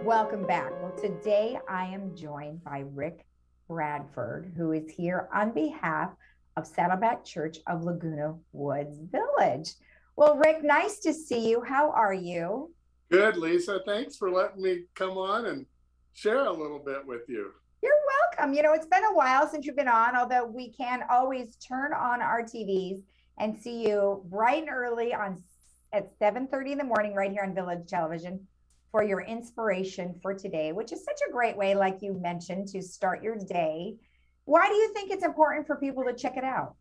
Welcome back. Well, today I am joined by Rick Bradford, who is here on behalf of Saddleback Church of Laguna Woods Village. Well, Rick, nice to see you. How are you? Good, Lisa. Thanks for letting me come on and share a little bit with you. You're welcome. You know, it's been a while since you've been on, although we can always turn on our TVs and see you bright and early on at 7:30 in the morning right here on Village Television for your inspiration for today, which is such a great way, like you mentioned, to start your day. Why do you think it's important for people to check it out?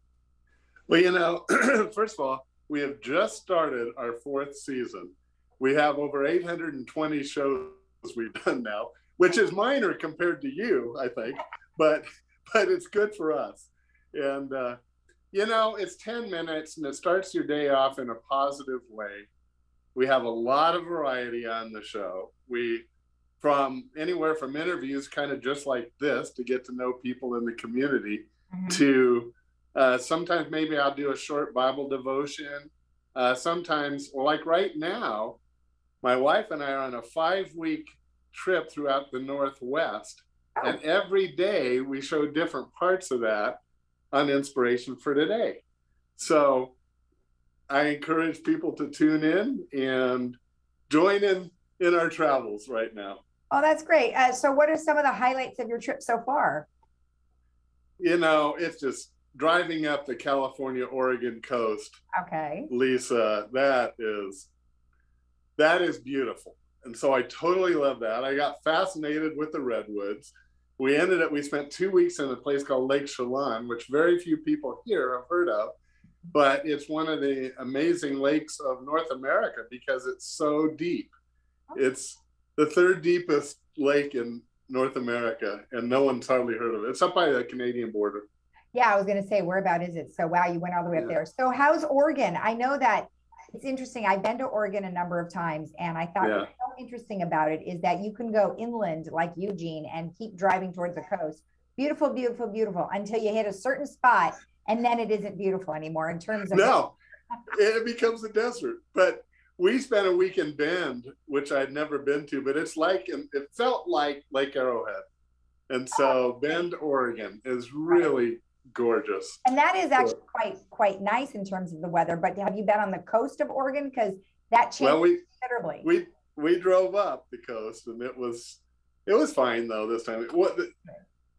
Well, first of all, we have just started our fourth season. We have over 820 shows we've done now, which is minor compared to you, I think, but it's good for us. And, it's 10 minutes and it starts your day off in a positive way. We have a lot of variety on the show. From anywhere from interviews, kind of just like this, to get to know people in the community, to sometimes maybe I'll do a short Bible devotion. Sometimes, like right now, my wife and I are on a 5-week trip throughout the Northwest. And every day we show different parts of that on Inspiration for Today. So I encourage people to tune in and join in our travels right now. Oh, that's great. So what are some of the highlights of your trip so far? It's just driving up the California-Oregon coast. Okay. Lisa, that is beautiful. And so I totally love that. I got fascinated with the redwoods. We spent 2 weeks in a place called Lake Chelan, which very few people here have heard of, but it's one of the amazing lakes of North America because it's so deep. It's the third deepest lake in North America, and no one's hardly heard of it. It's up by the Canadian border. Yeah, I was going to say, where about is it? So, wow, you went all the way up there. So how's Oregon? I know that it's interesting. I've been to Oregon a number of times, and I thought what's so interesting about it is that you can go inland like Eugene and keep driving towards the coast. Beautiful, beautiful, beautiful, until you hit a certain spot, and then it isn't beautiful anymore in terms of... No, it becomes a desert. But we spent a week in Bend, which I'd never been to, but it felt like Lake Arrowhead. And so Bend, Oregon is really gorgeous. And that is actually quite nice in terms of the weather. But have you been on the coast of Oregon? Because that changed considerably. We drove up the coast, and it was fine though this time.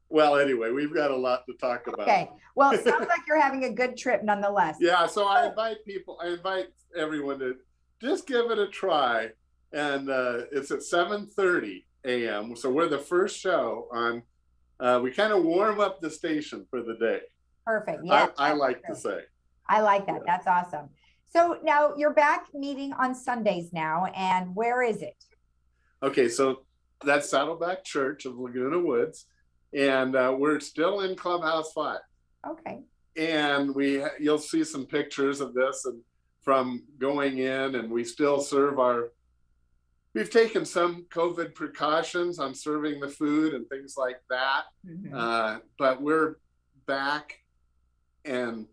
Well, anyway, we've got a lot to talk about. Okay. Well, it sounds like you're having a good trip nonetheless. Yeah. So I invite everyone to just give it a try. And it's at 7:30 a.m. So we're the first show on. We kind of warm up the station for the day. Perfect. Yeah. I like to say. I like that. Yeah. That's awesome. So now you're back meeting on Sundays now, and where is it? Okay, so that's Saddleback Church of Laguna Woods, and we're still in Clubhouse 5. Okay. And you'll see some pictures of this and from going in, and we still serve we've taken some COVID precautions on serving the food and things like that. But we're back and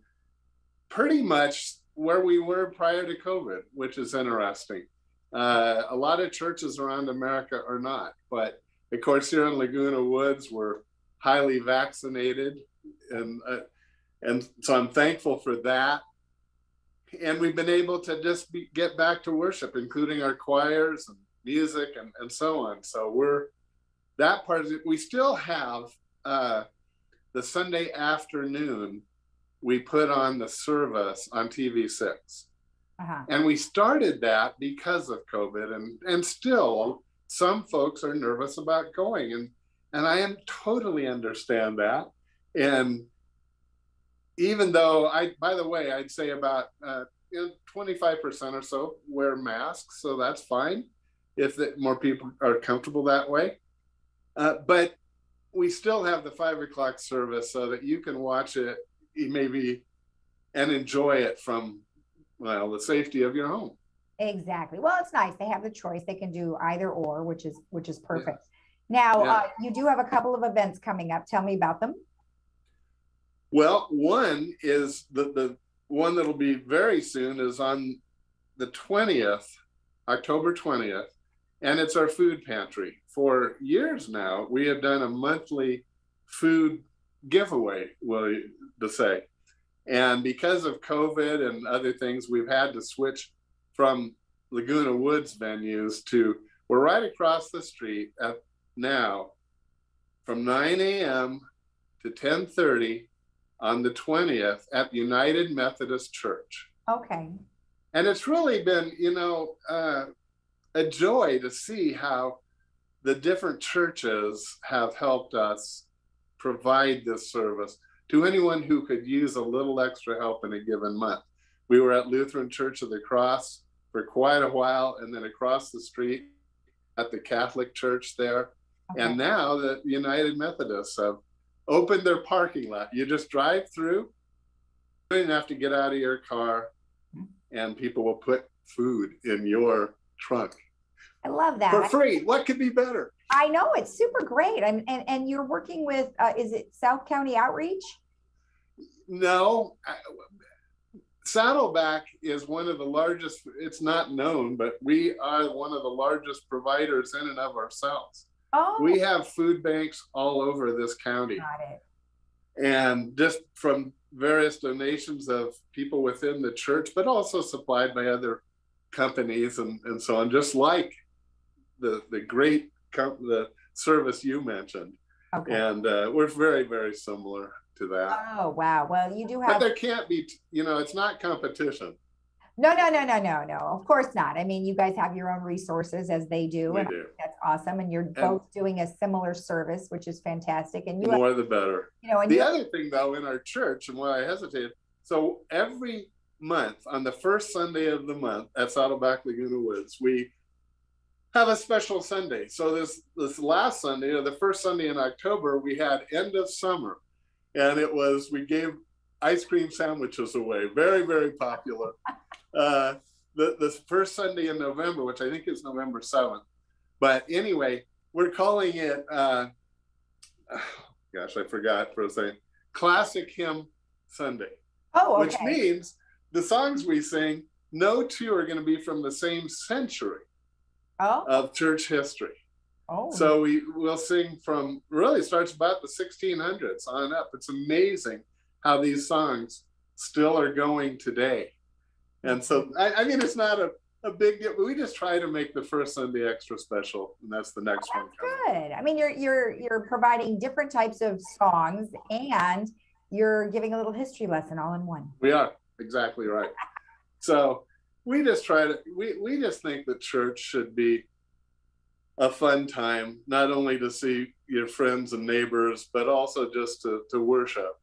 pretty much where we were prior to COVID, which is interesting. A lot of churches around America are not, but of course here in Laguna Woods, we're highly vaccinated. And so I'm thankful for that. And we've been able to just get back to worship, including our choirs and music and so on. So that part of it. We still have the Sunday afternoon, we put on the service on TV6. And we started that because of COVID, and still some folks are nervous about going, and I totally understand that. And even though by the way, I'd say about 25% or so wear masks, so that's fine if more people are comfortable that way. But we still have the 5 o'clock service so that you can watch it maybe and enjoy it from the safety of your home. Exactly. Well, it's nice. They have the choice. They can do either or, which is perfect. Yeah. Now, you do have a couple of events coming up. Tell me about them. Well, one is the one that'll be very soon is on the 20th, October 20th. and it's our food pantry. For years now, we have done a monthly food giveaway, to say. And because of COVID and other things, we've had to switch from Laguna Woods venues to, we're right across the street now from 9 a.m. to 10:30 on the 20th at United Methodist Church. Okay. And it's really been, a joy to see how the different churches have helped us provide this service to anyone who could use a little extra help in a given month. We were at Lutheran Church of the Cross for quite a while, and then across the street at the Catholic Church there. Okay. And now the United Methodists have opened their parking lot. You just drive through, you don't have to get out of your car, and people will put food in your trunk. I love that. For free. What could be better? I know, it's super great. And you're working with, is it South County Outreach? No. Saddleback is one of the largest, it's not known, but we are one of the largest providers in and of ourselves. Oh. We have food banks all over this county. Got it. And just from various donations of people within the church, but also supplied by other companies and so on, just like the great the service you mentioned. Okay. And we're very, very similar to that. Oh, wow. Well, you do have, but there can't be, it's not competition. No. Of course not. I mean, you guys have your own resources as they do. We and do. That's awesome. And you're both doing a similar service, which is fantastic. And you the more the better. And the other thing though, in our church, and why I hesitated, so every month on the first Sunday of the month at Saddleback Laguna Woods, we have a special Sunday. So this last Sunday, or the first Sunday in October, we had end of summer. And we gave ice cream sandwiches away. Very, very popular. The first Sunday in November, which I think is November 7th. But anyway, we're calling it, gosh, I forgot for a second, Classic Hymn Sunday. Oh, okay. Which means the songs we sing, no two are going to be from the same century of church history. Oh. So we'll sing from, really starts about the 1600s on up. It's amazing how these songs still are going today. And so, I mean, it's not a big deal, but we just try to make the first Sunday extra special, and that's the next one. Good. I mean, you're providing different types of songs, and you're giving a little history lesson all in one. We are, exactly right. So we just we just think that church should be a fun time, not only to see your friends and neighbors, but also just to worship.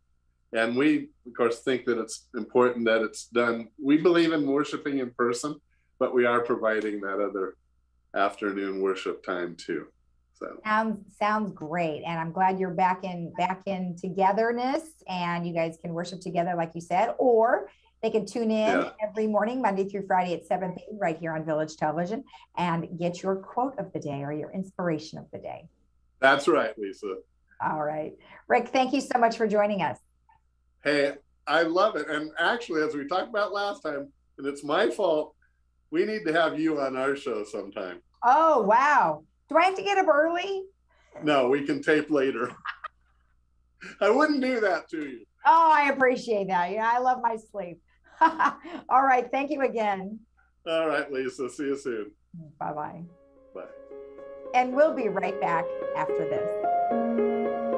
And we, of course, think that it's important that it's done. We believe in worshiping in person, but we are providing that other afternoon worship time too. So sounds great. And I'm glad you're back in togetherness, and you guys can worship together, like you said, or they can tune in every morning, Monday through Friday at 7:30 right here on Village Television, and get your quote of the day or your inspiration of the day. That's right, Lisa. All right. Rick, thank you so much for joining us. Hey, I love it. And actually, as we talked about last time, and it's my fault, we need to have you on our show sometime. Oh, wow. Do I have to get up early? No, we can tape later. I wouldn't do that to you. Oh, I appreciate that. Yeah, I love my sleep. All right. Thank you again. All right, Lisa. See you soon. Bye-bye. Bye. And we'll be right back after this.